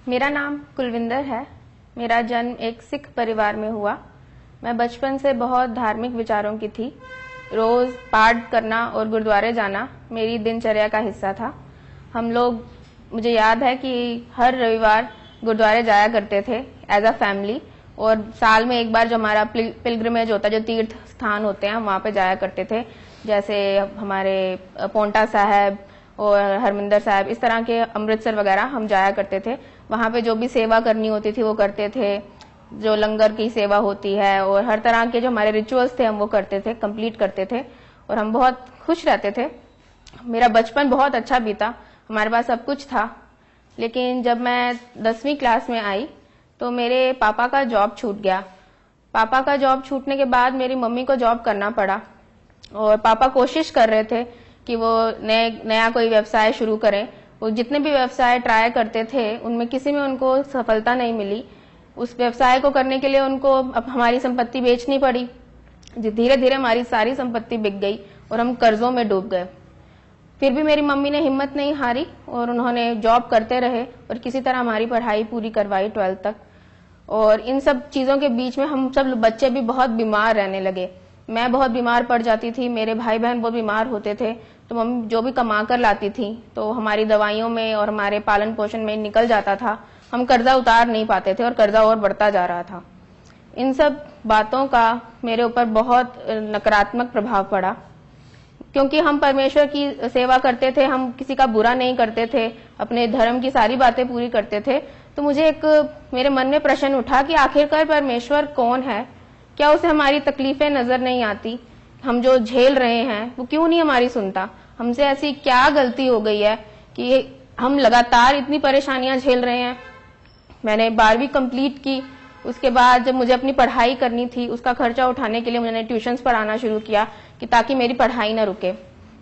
मेरा नाम कुलविंदर है। मेरा जन्म एक सिख परिवार में हुआ। मैं बचपन से बहुत धार्मिक विचारों की थी। रोज पाठ करना और गुरुद्वारे जाना मेरी दिनचर्या का हिस्सा था। हम लोग, मुझे याद है कि हर रविवार गुरुद्वारे जाया करते थे एज अ फैमिली, और साल में एक बार जो हमारा पिलग्रिमेज होता है, जो तीर्थ स्थान होते हैं, हम वहाँ पे जाया करते थे। जैसे हमारे पोंटा साहब और हरमिंदर साहब, इस तरह के अमृतसर वगैरह हम जाया करते थे। वहाँ पे जो भी सेवा करनी होती थी वो करते थे, जो लंगर की सेवा होती है और हर तरह के जो हमारे रिचुअल्स थे हम वो करते थे, कंप्लीट करते थे, और हम बहुत खुश रहते थे। मेरा बचपन बहुत अच्छा बीता, हमारे पास सब कुछ था। लेकिन जब मैं 10वीं क्लास में आई तो मेरे पापा का जॉब छूट गया। पापा का जॉब छूटने के बाद मेरी मम्मी को जॉब करना पड़ा, और पापा कोशिश कर रहे थे कि वो नया कोई व्यवसाय शुरू करें। वो जितने भी व्यवसाय ट्राई करते थे उनमें किसी में उनको सफलता नहीं मिली। उस व्यवसाय को करने के लिए उनको अब हमारी संपत्ति बेचनी पड़ी। धीरे धीरे हमारी सारी संपत्ति बिक गई और हम कर्जों में डूब गए। फिर भी मेरी मम्मी ने हिम्मत नहीं हारी और उन्होंने जॉब करते रहे और किसी तरह हमारी पढ़ाई पूरी करवाई 12th तक। और इन सब चीजों के बीच में हम सब बच्चे भी बहुत बीमार रहने लगे। मैं बहुत बीमार पड़ जाती थी, मेरे भाई बहन बहुत बीमार होते थे, तो मम्मी जो भी कमा कर लाती थी तो हमारी दवाइयों में और हमारे पालन पोषण में निकल जाता था। हम कर्जा उतार नहीं पाते थे और कर्जा और बढ़ता जा रहा था। इन सब बातों का मेरे ऊपर बहुत नकारात्मक प्रभाव पड़ा, क्योंकि हम परमेश्वर की सेवा करते थे, हम किसी का बुरा नहीं करते थे, अपने धर्म की सारी बातें पूरी करते थे। तो मुझे मेरे मन में प्रश्न उठा कि आखिरकार परमेश्वर कौन है? क्या उसे हमारी तकलीफें नजर नहीं आती? हम जो झेल रहे हैं वो क्यों नहीं हमारी सुनता? हमसे ऐसी क्या गलती हो गई है कि हम लगातार इतनी परेशानियां झेल रहे हैं? मैंने 12वीं कंप्लीट की। उसके बाद जब मुझे अपनी पढ़ाई करनी थी, उसका खर्चा उठाने के लिए मैंने ट्यूशंस पर आना शुरू किया कि ताकि मेरी पढ़ाई ना रुके।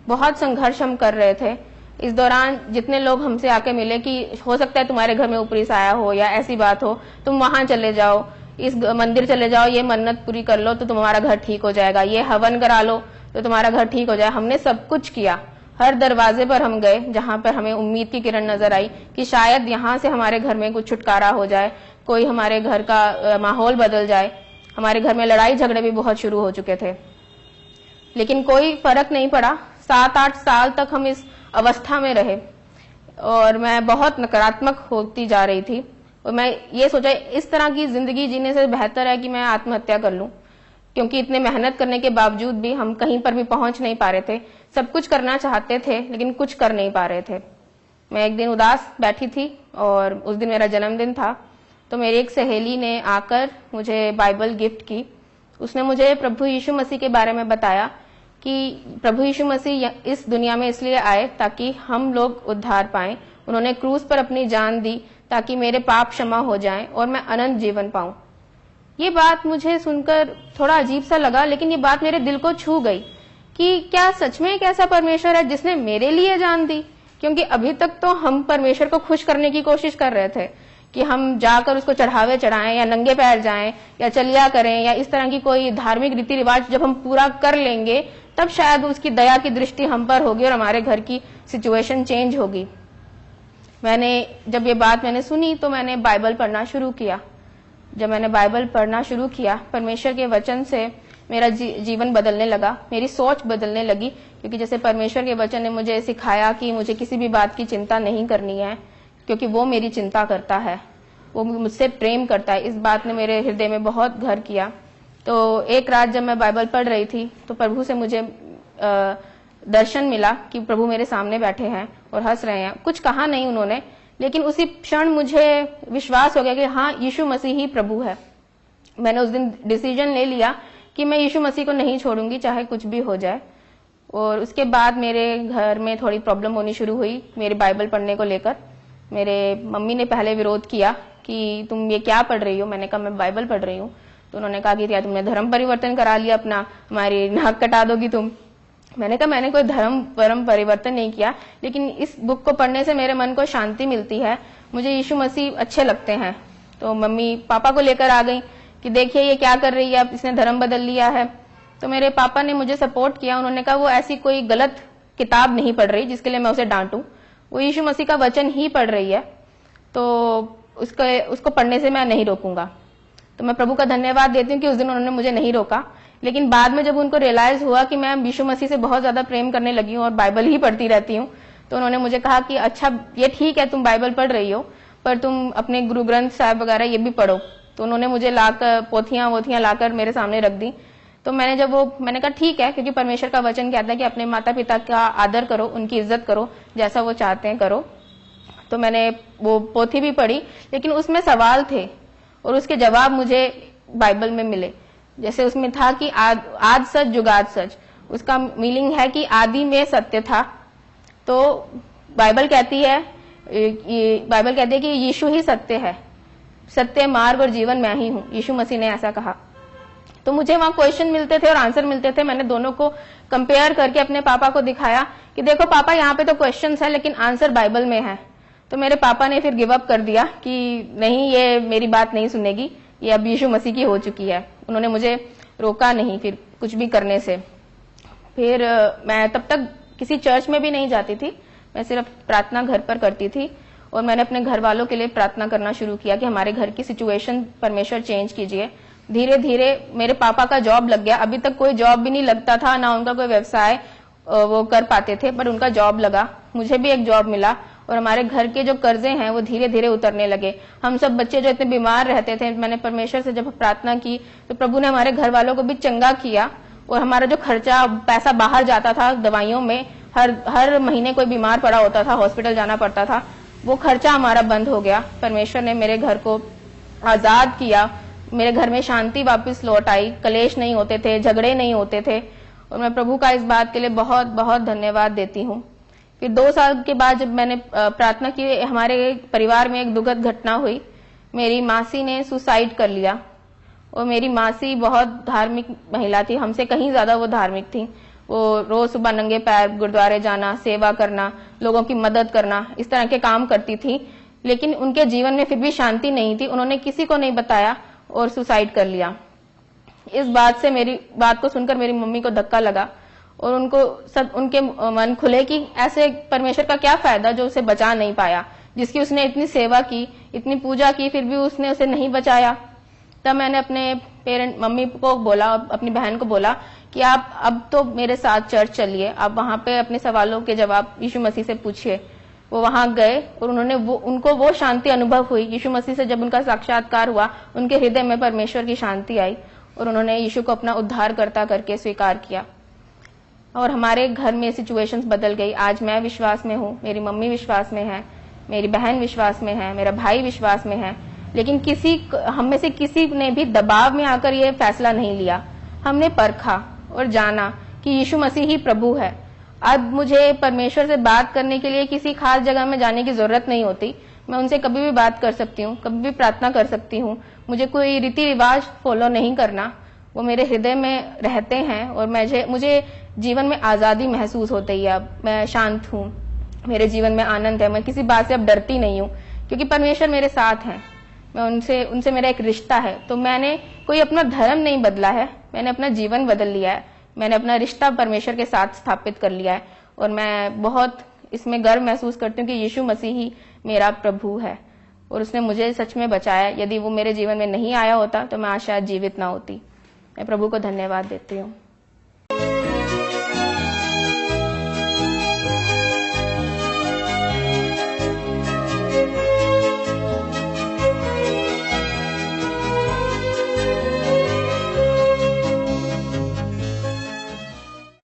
बहुत संघर्ष हम कर रहे थे। इस दौरान जितने लोग हमसे आके मिले कि हो सकता है तुम्हारे घर में ऊपरी साया हो या ऐसी बात हो, तुम वहां चले जाओ, इस मंदिर चले जाओ, ये मन्नत पूरी कर लो तो तुम्हारा घर ठीक हो जाएगा, ये हवन करा लो तो तुम्हारा घर ठीक हो जाए। हमने सब कुछ किया। हर दरवाजे पर हम गए जहां पर हमें उम्मीद की किरण नजर आई कि शायद यहाँ से हमारे घर में कुछ छुटकारा हो जाए, कोई हमारे घर का माहौल बदल जाए। हमारे घर में लड़ाई झगड़े भी बहुत शुरू हो चुके थे, लेकिन कोई फर्क नहीं पड़ा। 7-8 साल तक हम इस अवस्था में रहे और मैं बहुत नकारात्मक होती जा रही थी। और मैं ये सोचा इस तरह की जिंदगी जीने से बेहतर है कि मैं आत्महत्या कर लूं, क्योंकि इतने मेहनत करने के बावजूद भी हम कहीं पर भी पहुंच नहीं पा रहे थे। सब कुछ करना चाहते थे लेकिन कुछ कर नहीं पा रहे थे। मैं एक दिन उदास बैठी थी और उस दिन मेरा जन्मदिन था, तो मेरी एक सहेली ने आकर मुझे बाइबल गिफ्ट की। उसने मुझे प्रभु यीशु मसीह के बारे में बताया कि प्रभु यीशु मसीह इस दुनिया में इसलिए आए ताकि हम लोग उद्धार पाएं। उन्होंने क्रूस पर अपनी जान दी ताकि मेरे पाप क्षमा हो जाएं और मैं अनंत जीवन पाऊं। ये बात मुझे सुनकर थोड़ा अजीब सा लगा, लेकिन ये बात मेरे दिल को छू गई कि क्या सच में एक ऐसा परमेश्वर है जिसने मेरे लिए जान दी? क्योंकि अभी तक तो हम परमेश्वर को खुश करने की कोशिश कर रहे थे कि हम जाकर उसको चढ़ावे चढ़ाएं या नंगे पैर जाएं या चलिया करें या इस तरह की कोई धार्मिक रीति रिवाज जब हम पूरा कर लेंगे तब शायद उसकी दया की दृष्टि हम पर होगी और हमारे घर की सिचुएशन चेंज होगी। जब ये बात मैंने सुनी तो मैंने बाइबल पढ़ना शुरू किया। जब मैंने बाइबल पढ़ना शुरू किया, परमेश्वर के वचन से मेरा जीवन बदलने लगा, मेरी सोच बदलने लगी। क्योंकि जैसे परमेश्वर के वचन ने मुझे सिखाया कि मुझे किसी भी बात की चिंता नहीं करनी है, क्योंकि वो मेरी चिंता करता है, वो मुझसे प्रेम करता है। इस बात ने मेरे हृदय में बहुत घर किया। तो एक रात जब मैं बाइबल पढ़ रही थी तो प्रभु से मुझे दर्शन मिला कि प्रभु मेरे सामने बैठे हैं और हंस रहे हैं। कुछ कहा नहीं उन्होंने, लेकिन उसी क्षण मुझे विश्वास हो गया कि हाँ, यीशु मसीह ही प्रभु है। मैंने उस दिन डिसीजन ले लिया कि मैं यीशु मसीह को नहीं छोड़ूंगी, चाहे कुछ भी हो जाए। और उसके बाद मेरे घर में थोड़ी प्रॉब्लम होनी शुरू हुई मेरे बाइबल पढ़ने को लेकर। मेरे मम्मी ने पहले विरोध किया कि तुम ये क्या पढ़ रही हो? मैंने कहा मैं बाइबल पढ़ रही हूँ। तो उन्होंने कहा कि क्या तुमने धर्म परिवर्तन करा लिया अपना, हमारी नाक कटा दोगी तुम? मैंने कहा मैंने कोई धर्म परिवर्तन नहीं किया, लेकिन इस बुक को पढ़ने से मेरे मन को शांति मिलती है, मुझे यीशु मसीह अच्छे लगते हैं। तो मम्मी पापा को लेकर आ गई कि देखिए ये क्या कर रही है, अब इसने धर्म बदल लिया है। तो मेरे पापा ने मुझे सपोर्ट किया। उन्होंने कहा वो ऐसी कोई गलत किताब नहीं पढ़ रही जिसके लिए मैं उसे डांटूं, वो यीशु मसीह का वचन ही पढ़ रही है। तो उसको पढ़ने से मैं नहीं रोकूंगा। तो मैं प्रभु का धन्यवाद देती हूँ कि उस दिन उन्होंने मुझे नहीं रोका। लेकिन बाद में जब उनको रियलाइज हुआ कि मैं यीशु मसीह से बहुत ज्यादा प्रेम करने लगी हूँ और बाइबल ही पढ़ती रहती हूँ, तो उन्होंने मुझे कहा कि अच्छा ये ठीक है तुम बाइबल पढ़ रही हो, पर तुम अपने गुरु ग्रंथ साहब वगैरह ये भी पढ़ो। तो उन्होंने मुझे लाकर पोथियां लाकर मेरे सामने रख दी। तो मैंने कहा ठीक है, क्योंकि परमेश्वर का वचन कहता है कि अपने माता पिता का आदर करो, उनकी इज्जत करो, जैसा वो चाहते हैं करो। तो मैंने वो पोथी भी पढ़ी, लेकिन उसमें सवाल थे और उसके जवाब मुझे बाइबल में मिले। जैसे उसमें था कि आज सच जुगाद सच, उसका मीनिंग है कि आदि में सत्य था। तो बाइबल कहती है कि यीशु ही सत्य है, सत्य मार्ग और जीवन मैं ही हूं, यीशु मसीह ने ऐसा कहा। तो मुझे वहां क्वेश्चन मिलते थे और आंसर मिलते थे। मैंने दोनों को कंपेयर करके अपने पापा को दिखाया कि देखो पापा, यहाँ पे तो क्वेश्चन है लेकिन आंसर बाइबल में है। तो मेरे पापा ने फिर गिव अप कर दिया कि नहीं, ये मेरी बात नहीं सुनेगी, ये अब यीशु मसीह की हो चुकी है। उन्होंने मुझे रोका नहीं फिर कुछ भी करने से। फिर मैं तब तक किसी चर्च में भी नहीं जाती थी, मैं सिर्फ प्रार्थना घर पर करती थी। और मैंने अपने घर वालों के लिए प्रार्थना करना शुरू किया कि हमारे घर की सिचुएशन परमेश्वर चेंज कीजिए। धीरे धीरे मेरे पापा का जॉब लग गया। अभी तक कोई जॉब भी नहीं लगता था, ना उनका कोई व्यवसाय वो कर पाते थे, पर उनका जॉब लगा, मुझे भी एक जॉब मिला और हमारे घर के जो कर्जे हैं वो धीरे धीरे उतरने लगे। हम सब बच्चे जो इतने बीमार रहते थे, मैंने परमेश्वर से जब प्रार्थना की तो प्रभु ने हमारे घर वालों को भी चंगा किया। और हमारा जो खर्चा पैसा बाहर जाता था दवाइयों में, हर महीने कोई बीमार पड़ा होता था, हॉस्पिटल जाना पड़ता था, वो खर्चा हमारा बंद हो गया। परमेश्वर ने मेरे घर को आजाद किया, मेरे घर में शांति वापस लौट आई, कलेश नहीं होते थे, झगड़े नहीं होते थे। और मैं प्रभु का इस बात के लिए बहुत बहुत धन्यवाद देती हूँ। फिर 2 साल के बाद जब मैंने प्रार्थना की, हमारे परिवार में एक दुखद घटना हुई। मेरी मासी ने सुसाइड कर लिया। और मेरी मासी बहुत धार्मिक महिला थी, हमसे कहीं ज्यादा वो धार्मिक थी। वो रोज सुबह नंगे पैर गुरुद्वारे जाना, सेवा करना, लोगों की मदद करना, इस तरह के काम करती थी। लेकिन उनके जीवन में फिर भी शांति नहीं थी। उन्होंने किसी को नहीं बताया और सुसाइड कर लिया। इस मेरी बात को सुनकर मेरी मम्मी को धक्का लगा और उनके मन खुले कि ऐसे परमेश्वर का क्या फायदा जो उसे बचा नहीं पाया, जिसकी उसने इतनी सेवा की, इतनी पूजा की, फिर भी उसने उसे नहीं बचाया। तब मैंने अपने मम्मी को बोला, अपनी बहन को बोला कि आप अब तो मेरे साथ चर्च चलिए, आप वहां पे अपने सवालों के जवाब यीशु मसीह से पूछिए। वो वहां गए और उनको वो शांति अनुभव हुई। यीशु मसीह से जब उनका साक्षात्कार हुआ, उनके हृदय में परमेश्वर की शांति आई और उन्होंने यीशु को अपना उद्धारकर्ता करके स्वीकार किया। और हमारे घर में सिचुएशंस बदल गई। आज मैं विश्वास में हूँ, मेरी मम्मी विश्वास में है, मेरी बहन विश्वास में है, मेरा भाई विश्वास में है। लेकिन हम में से किसी ने भी दबाव में आकर ये फैसला नहीं लिया। हमने परखा और जाना कि यीशु मसीह ही प्रभु है। अब मुझे परमेश्वर से बात करने के लिए किसी खास जगह में जाने की जरूरत नहीं होती। मैं उनसे कभी भी बात कर सकती हूँ, कभी भी प्रार्थना कर सकती हूँ। मुझे कोई रीति रिवाज फॉलो नहीं करना, वो मेरे हृदय में रहते हैं और मुझे जीवन में आजादी महसूस होती है। अब मैं शांत हूँ, मेरे जीवन में आनंद है, मैं किसी बात से अब डरती नहीं हूँ, क्योंकि परमेश्वर मेरे साथ हैं। मैं उनसे मेरा एक रिश्ता है। तो मैंने कोई अपना धर्म नहीं बदला है, मैंने अपना जीवन बदल लिया है। मैंने अपना रिश्ता परमेश्वर के साथ स्थापित कर लिया है और मैं बहुत इसमें गर्व महसूस करती हूँ कि यीशु मसीह ही मेरा प्रभु है और उसने मुझे सच में बचाया। यदि वो मेरे जीवन में नहीं आया होता तो मैं आज शायद जीवित ना होती। मैं प्रभु को धन्यवाद देती हूँ।